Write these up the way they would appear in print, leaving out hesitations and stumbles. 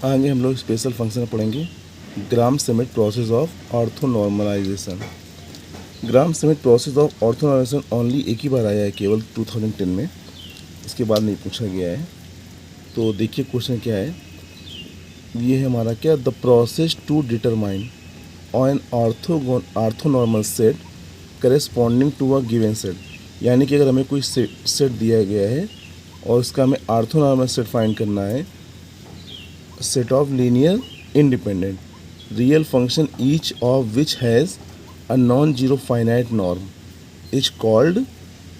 आगे हम लोग स्पेशल फंक्शन पढ़ेंगे Gram Schmidt process of orthonormalization. Gram Schmidt process of orthonormalization only एक ही बार आया है, केवल 2010 में, इसके बाद नहीं पूछा गया है। तो देखिए क्वेश्चन क्या है, ये है हमारा क्या, the process to determine on orthonormal set corresponding to a given set. यानी कि अगर हमें कोई सेट दिया गया है और उसका हमें ऑर्थोनॉर्मल सेट फाइंड करना है, set of linear independent real function each of which has a non-zero finite norm is called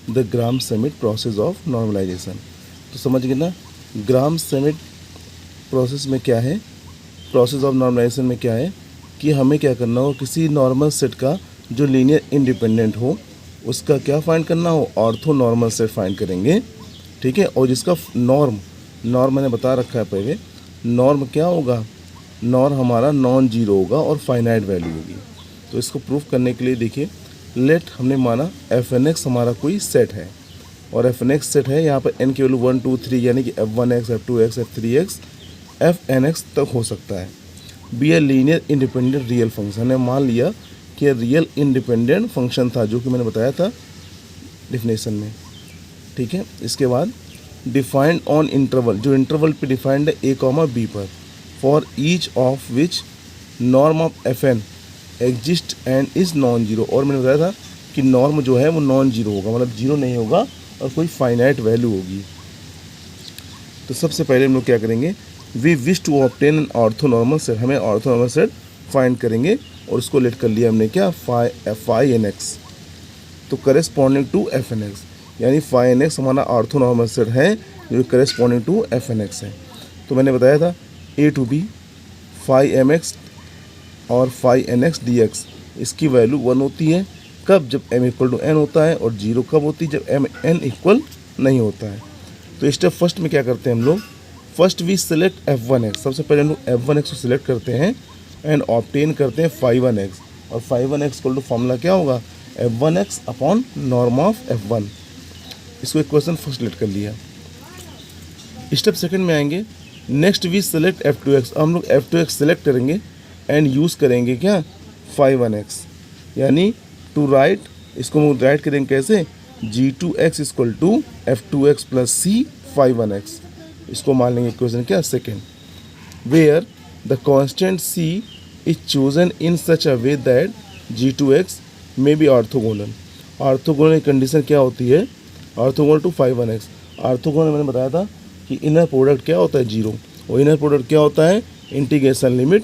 the Gram-Schmidt process of normalization। तो समझ गए ना, ग्राम-श्मिट प्रोसेस में क्या है, प्रोसेस ऑफ नॉर्मलाइजेशन में क्या है कि हमें क्या करना हो, किसी नॉर्मल सेट का जो लीनियर इंडिपेंडेंट हो उसका क्या फाइंड करना हो, ऑर्थो नॉर्मल सेट फाइंड करेंगे, ठीक है। और जिसका नॉर्म मैंने बता रखा है पहले, नॉर्म क्या होगा, नॉर्म हमारा नॉन जीरो होगा और फाइनाइट वैल्यू होगी। तो इसको प्रूफ करने के लिए देखिए, लेट हमने माना एफ एन एक्स हमारा कोई सेट है और एफ एन एक्स सेट है, यहाँ पर एन की वैल्यू 1 2 3 यानी कि f1x f2x f3x fnx तक हो सकता है। Be a linear independent real function, हमने मान लिया कि रियल इंडिपेंडेंट फंक्शन था, जो कि मैंने बताया था डिफिनेशन में, ठीक है। इसके बाद डिफाइंड ऑन इंटरवल, जो इंटरवल पे डिफाइंड है a कॉमा b पर, for each of which norm of F N exist and is non zero. और मैंने बताया था कि नॉर्म जो है वो नॉन जीरो होगा, मतलब जीरो नहीं होगा और कोई फाइनाइट वैल्यू होगी। तो सबसे पहले हम लोग क्या करेंगे, we wish to obtain an orthonormal set, हमें ऑर्थोनॉर्मल सेट फाइंड करेंगे और उसको लेट कर लिया हमने क्या, फाई एन एक्स, तो corresponding to f n x, यानी फाई एन एक्स हमारा ऑर्थोनॉर्मल सेट है जो corresponding to f n x है। तो मैंने बताया था a to b phi m x और phi n x d x, इसकी वैल्यू 1 होती है कब, जब m इक्वल टू n होता है, और 0 कब होती है, जब m n इक्वल नहीं होता है। तो स्टेप फर्स्ट में क्या करते हैं हम लोग, फर्स्ट वी सेलेक्ट f1x, सबसे पहले हम लोग f1x को सिलेक्ट करते हैं एंड ऑब्टेन करते हैं φ1x, और φ1x इक्वल टू फॉर्मूला क्या होगा, f1x upon norm of f1। इसको इक्वेशन फर्स्ट लेट कर लिया। स्टेप सेकंड में आएंगे, नेक्स्ट वी सेलेक्ट f2x, हम लोग f2x सेलेक्ट करेंगे एंड यूज़ करेंगे क्या, φ1x, यानी टू राइट, इसको हम राइट करेंगे कैसे, g2x equal to f2x plus C φ1x, इसको मान लेंगे इक्वेशन क्या, second, where the constant c is chosen in such a way that g2x may be orthogonal. Orthogonal condition क्या होती है, ऑर्थोगोनल टू φ1x। ऑर्थोगोनल मैंने बताया था कि इनर प्रोडक्ट क्या होता है, जीरो, और इनर प्रोडक्ट क्या होता है, इंटीग्रेशन लिमिट,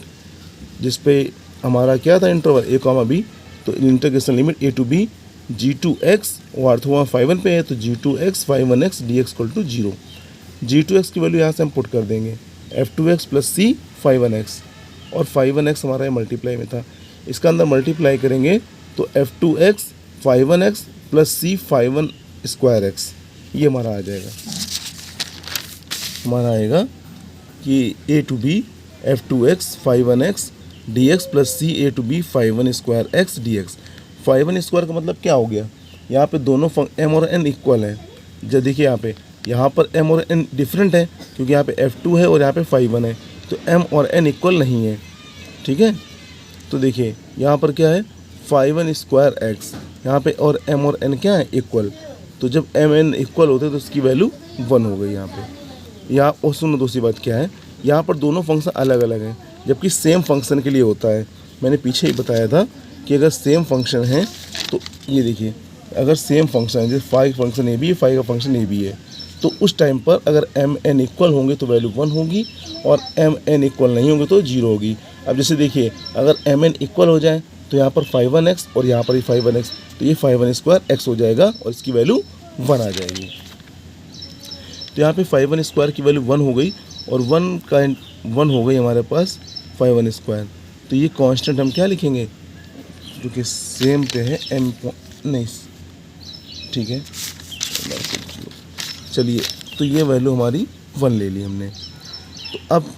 जिस पे हमारा क्या था इंटरवल a कॉमा b, तो integration limit a to b g2x, वो ऑर्थोगोनल φ1 पे है, तो g2x φ1x dx equal to 0। g2x की वैल्यू यहाँ से हम पुट कर देंगे f2x प्लस सी φ1x, और φ1x हमारा मल्टीप्लाई में था, इसका अंदर मल्टीप्लाई करेंगे तो f2x φ1x प्लस सी φ1 स्क्वायर x, ये हमारा आ जाएगा, हमारा आएगा कि a to b f2x φ1x dx plus c a to b φ1 square x dx। φ1 square का मतलब क्या हो गया, यहाँ पे दोनों m और n इक्वल है। जब देखिए यहाँ पर m और n डिफरेंट है, क्योंकि यहाँ पे f2 है और यहाँ पे φ1 है, तो m और n इक्वल नहीं है, ठीक है। तो देखिए यहाँ पर क्या है, φ1 स्क्वायर x, यहाँ पे और m और n क्या है, इक्वल, तो जब m n इक्वल होते हैं तो उसकी वैल्यू 1 हो गई यहाँ पे। यहाँ और सुनो दूसरी बात क्या है, यहाँ पर दोनों फंक्शन अलग अलग हैं, जबकि सेम फंक्शन के लिए होता है। मैंने पीछे ही बताया था कि अगर सेम फंक्शन है तो ये देखिए, अगर सेम फंक्शन है, जैसे फाई का फंक्शन ए बी है, फाई का फंक्शन ए बी है, तो उस टाइम पर अगर एम एन इक्वल होंगे तो वैल्यू 1 होगी, और एम एन इक्वल नहीं होंगे तो 0 होगी। अब जैसे देखिए, अगर एम एन इक्वल हो जाए तो यहाँ पर φ1x और यहाँ पर ही φ1x, तो ये φ1 स्क्वायर x हो जाएगा और इसकी वैल्यू 1 आ जाएगी। तो यहाँ पे φ1 स्क्वायर की वैल्यू 1 हो गई, और 1 हो गई हमारे पास φ1 स्क्वायर। तो ये कांस्टेंट हम क्या लिखेंगे, जो कि सेम पे है m नहीं, ठीक है, चलिए, तो ये वैल्यू हमारी 1 ले ली हमने। तो अब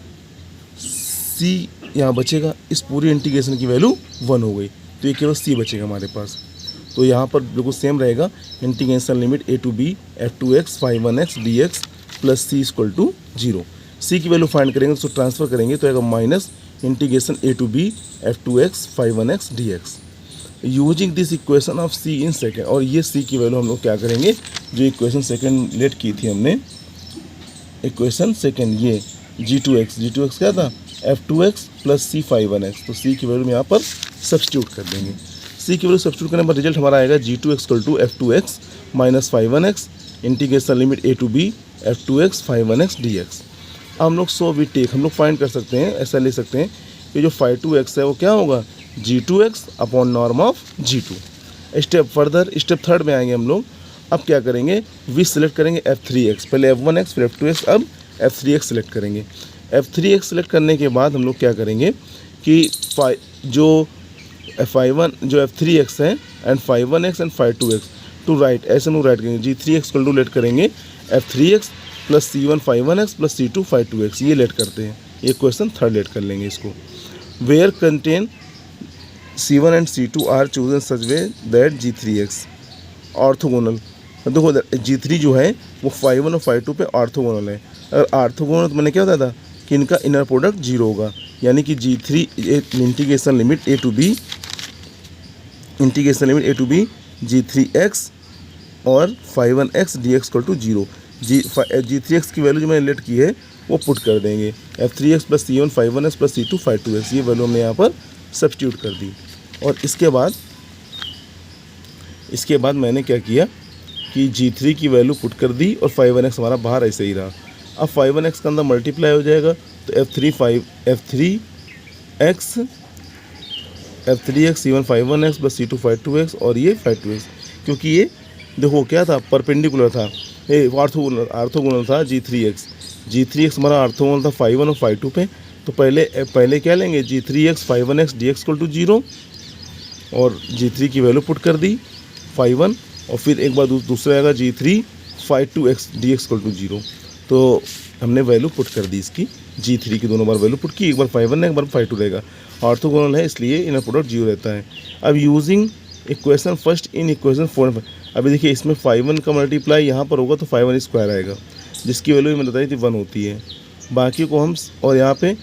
c यहाँ बचेगा, इस पूरी इंटीग्रेशन की वैल्यू 1 हो गई, तो ये केवल c बचेगा हमारे पास। तो यहाँ पर बिल्कुल सेम रहेगा, integration limit a to b f2x φ1x dx plus c equal to 0। C की वैल्यू फाइंड करेंगे, उसको ट्रांसफर करेंगे तो आएगा minus integration A to B f2x 5-1x dx using this equation of C in second. और ये सी की value हम लोग क्या करेंगे, जो इक्वेशन सेकेंड लेट की थी हमने, इक्वेशन सेकेंड ये g2x क्या था f2x प्लस c 5-1x, तो c की वैल्यू यहाँ पर सब्स्टिट्यूट कर देंगे। c की वैल्यू सब्स्टिट्यूट करने पर रिजल्ट हमारा आएगा g2x f2x minus 5-1x integration limit a to b f2x 5-1x dx। अब हम लोग हम लोग फाइंड कर सकते हैं, ऐसा ले सकते हैं कि जो 5-2x है वो क्या होगा g2x upon norm of g2। Step further, step third में आएंगे हम लोग। अब क्या करेंगे, वी सिलेक्ट करेंगे f3x, पहले f1x फिर f2x, अब f3x सिलेक्ट करेंगे। f3x सिलेक्ट करने के बाद हम लोग क्या करेंगे कि जो f3x है and 5-1x and 5-2x to right, ऐसे हम लोग राइट करेंगे। g3x को लेट करेंगे f3x plus c1 5-1x plus c2 5-2x, ये लेट करते हैं, ये क्वेश्चन थर्ड लेट कर लेंगे इसको। Where contain c1 and c2 are chosen such way that g3x orthogonal. देखो g3 जो है वो 5-1 और 5-2 पे ऑर्थोगोनल है। अगर ऑर्थोगोनल तो मैंने क्या बताया था कि इनका इनर प्रोडक्ट 0 होगा, यानी कि g3 integration limit a to B g3x और 5-1x dx equal to 0। g3x की वैल्यू जो मैंने लेट की है वो पुट कर देंगे, f3x plus c1 5-1x plus c2 5-2x, ये वैल्यू हमने यहाँ पर सब्स्टिट्यूट कर दी। और इसके बाद मैंने क्या किया कि g3 की वैल्यू पुट कर दी और 5-1x हमारा बाहर ऐसे ही रहा। अब 5-1x का अंदर मल्टीप्लाई हो जाएगा तो f3x c1 5-1x plus c2 5-2x और ये 5-2x, क्योंकि ये देखो क्या था परपेंडिकुलर था, ये ऑर्थोगोनल था g3x हमारा ऑर्थोगोनल था 5-1 और 5-2 पे। तो पहले क्या लेंगे g3x 5-1x dx equal to 0 और g3 की वैल्यू पुट कर दी 5-1 और फिर एक बार दूसरा आएगा g3 5-2x dx equal to 0। तो हमने वैल्यू पुट कर दी इसकी, g3 की दोनों बार वैल्यू पुट की, एक बार 5-1 एक बार 5-2 रहेगा, ऑर्थोगोनल है इसलिए इनर प्रोडक्ट 0 रहता है। अब using equation first in equation 4, अभी देखिए इसमें 5-1 का मल्टीप्लाई यहाँ पर होगा तो 5-1 स्क्वायर आएगा, जिसकी वैल्यू मैंने बताई थी 1 होती है। बाकी को हम और यहाँ पे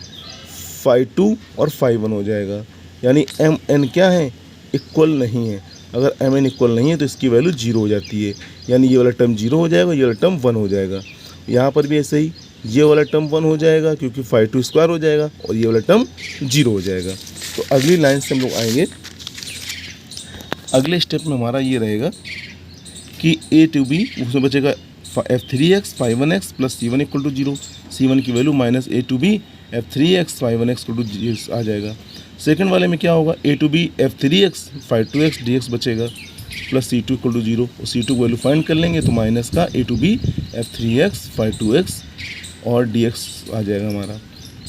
5-2 और 5-1 हो जाएगा, यानी mn क्या है इक्वल नहीं है। अगर mn इक्वल नहीं है तो इसकी वैल्यू 0 हो जाती है, यानी ये वाला टर्म 0 हो जाएगा, ये वाला टर्म 1 हो जाएगा। यहाँ पर भी ऐसे ही ये वाला टर्म 1 हो जाएगा क्योंकि 5-2 स्क्वायर हो जाएगा और ये वाला टर्म 0 हो जाएगा। तो अगली लाइन से हम लोग आएंगे, अगले स्टेप में हमारा ये रहेगा कि a टू b, उसमें बचेगा f3x 5-1x plus c1 equal to 0, c1 की वैल्यू minus a to b f3x 5-1x equal to 0 आ जाएगा। सेकंड वाले में क्या होगा a to b f3x 5-2x dx बचेगा प्लस c2 इक्वल टू 0, और c2 की वैल्यू फाइंड कर लेंगे तो माइनस का a to b f3x 5-2x और dx आ जाएगा हमारा।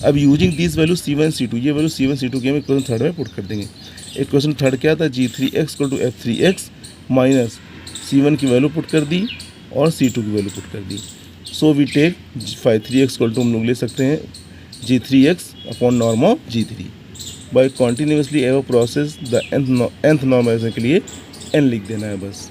अब using this value c1 c2, ये वैल्यू c1 c2 की हम इक्वेशन थर्ड में पुट कर देंगे। इक्वेशन थर्ड क्या था g3x equal to f3x minus c1 की वैल्यू पुट कर दी और c2 की वैल्यू पुट कर दी। So we take 3x equal to हम लोग ले सकते हैं g3x upon norm of g3 by continuously एवं प्रोसेस द nth नॉर्मलाइजेशन के लिए n लिख देना है बस।